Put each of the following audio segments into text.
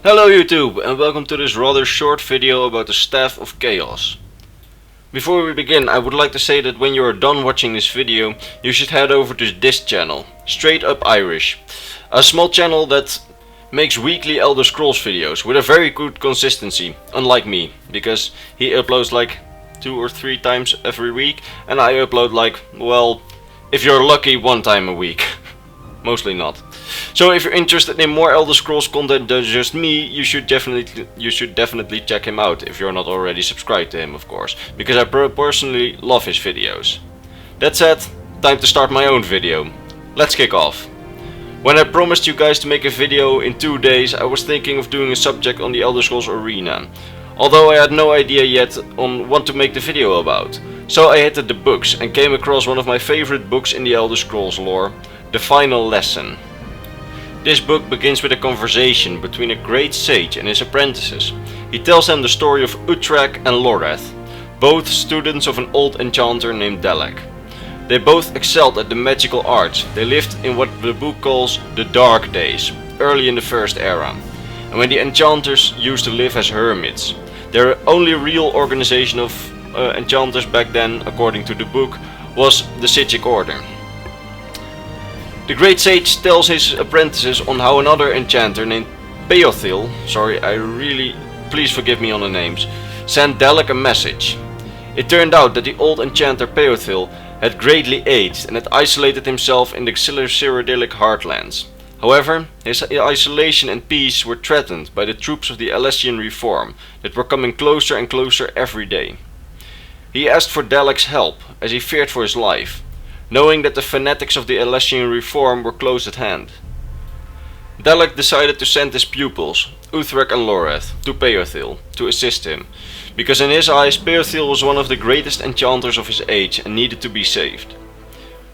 Hello YouTube and welcome to this rather short video about the Staff of Chaos. Before we begin, I would like to say that when you are done watching this video, you should head over to this channel, Straight Up Irish. A small channel that makes weekly Elder Scrolls videos with a very good consistency, unlike me, because he uploads like 2 or 3 times every week and I upload like, well, if you're lucky, 1 time a week. Mostly not. So if you're interested in more Elder Scrolls content than just me, you should definitely check him out if you're not already subscribed to him, of course, because I personally love his videos. That said, time to start my own video. Let's kick off. When I promised you guys to make a video in 2 days, I was thinking of doing a subject on the Elder Scrolls Arena, although I had no idea yet on what to make the video about. So I hit the books and came across one of my favorite books in the Elder Scrolls lore, The Final Lesson. This book begins with a conversation between a great sage and his apprentices. He tells them the story of Uhtrak and Loreth, both students of an old enchanter named Dalek. They both excelled at the magical arts. They lived in what the book calls the Dark Days, early in the First Era, and when the enchanters used to live as hermits. Their only real organization of enchanters back then, according to the book, was the Sigic Order. The Great Sage tells his apprentices on how another enchanter named Peothil, please forgive me on the names, sent Dalek a message. It turned out that the old enchanter Peothil had greatly aged and had isolated himself in the Cyrodiilic heartlands. However, his isolation and peace were threatened by the troops of the Alessian Reform that were coming closer and closer every day. He asked for Dalek's help as he feared for his life, knowing that the fanatics of the Alessian Reform were close at hand. Dalek decided to send his pupils, Uhtrak and Loreth, to Peothil to assist him, because in his eyes Peothil was one of the greatest enchanters of his age and needed to be saved.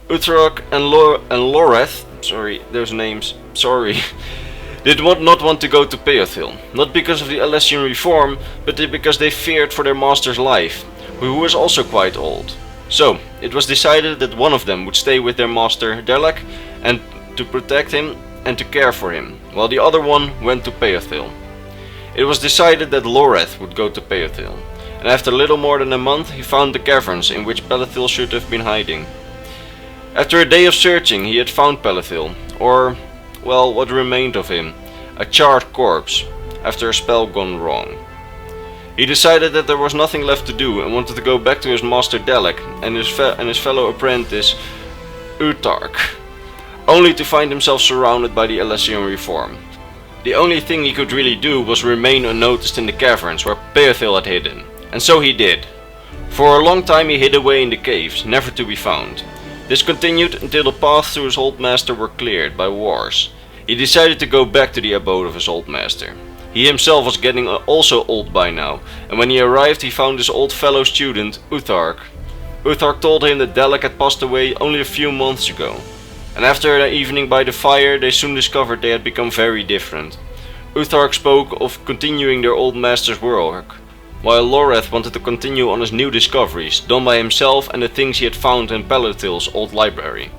Uhtrak and Loreth, did not want to go to Peothil, not because of the Alessian Reform, but because they feared for their master's life, who was also quite old. So, it was decided that one of them would stay with their master Dalek and to protect him and to care for him, while the other one went to Peothil. It was decided that Loreth would go to Peothil, and after little more than a month he found the caverns in which Peothil should have been hiding. After a day of searching he had found Peothil, or, well, what remained of him, a charred corpse, after a spell gone wrong. He decided that there was nothing left to do and wanted to go back to his master Dalek and his fellow apprentice Uhtrak, only to find himself surrounded by the Alessian Reform. The only thing he could really do was remain unnoticed in the caverns where Peothil had hidden, and so he did. For a long time he hid away in the caves, never to be found. This continued until the paths to his old master were cleared by wars. He decided to go back to the abode of his old master. He himself was getting also old by now, and when he arrived he found his old fellow student, Uhtrak. Uhtrak told him that Dalek had passed away only a few months ago, and after an evening by the fire they soon discovered they had become very different. Uhtrak spoke of continuing their old master's work, while Loreth wanted to continue on his new discoveries, done by himself and the things he had found in Peothil's old library.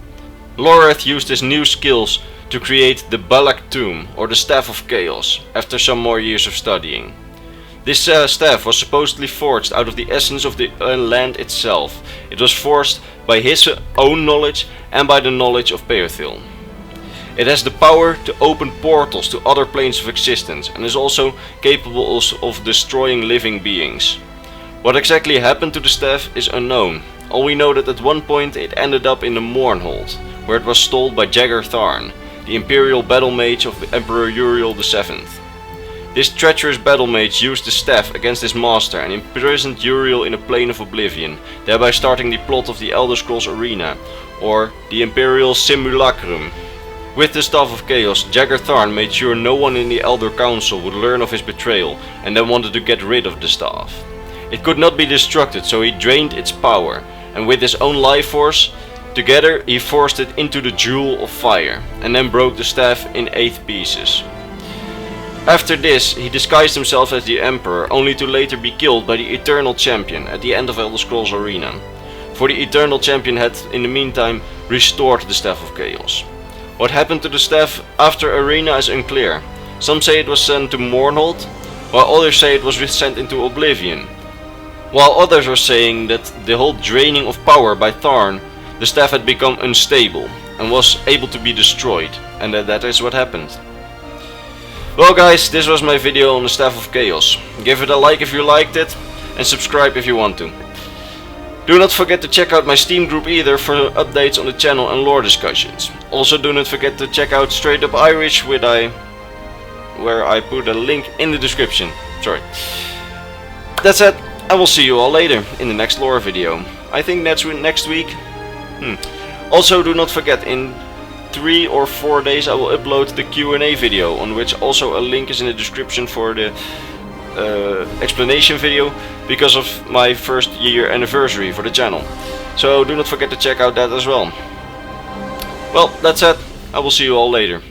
Loreth used his new skills to create the Balak Tomb, or the Staff of Chaos, after some more years of studying. This staff was supposedly forged out of the essence of the land itself. It was forged by his own knowledge and by the knowledge of Peothil. It has the power to open portals to other planes of existence and is also capable of destroying living beings. What exactly happened to the staff is unknown. All we know that at one point it ended up in the Mournhold, where it was stolen by Jagger Tharn, the imperial battle mage of Emperor Uriel VII. This treacherous battle mage used the staff against his master and imprisoned Uriel in a plane of oblivion, thereby starting the plot of the Elder Scrolls Arena, or the Imperial Simulacrum. With the Staff of Chaos, Jagger Tharn made sure no one in the Elder Council would learn of his betrayal and then wanted to get rid of the staff. It could not be destructed, so he drained its power, and with his own life force, together he forced it into the Jewel of Fire, and then broke the staff in 8 pieces. After this, he disguised himself as the Emperor, only to later be killed by the Eternal Champion at the end of Elder Scrolls Arena. For the Eternal Champion had, in the meantime, restored the Staff of Chaos. What happened to the staff after Arena is unclear. Some say it was sent to Mournhold, while others say it was sent into Oblivion. While others are saying that the whole draining of power by Tharn, the staff had become unstable and was able to be destroyed, and that is what happened. Well guys, this was my video on the Staff of Chaos. Give it a like if you liked it, and subscribe if you want to. Do not forget to check out my Steam group either for updates on the channel and lore discussions. Also do not forget to check out Straight Up Irish where I put a link in the description. Sorry. That's it. I will see you all later in the next lore video. I think that's next week. Also do not forget, in 3 or 4 days I will upload the Q&A video, on which also a link is in the description for the explanation video, because of my first year anniversary for the channel. So do not forget to check out that as well. Well, that's it. I will see you all later.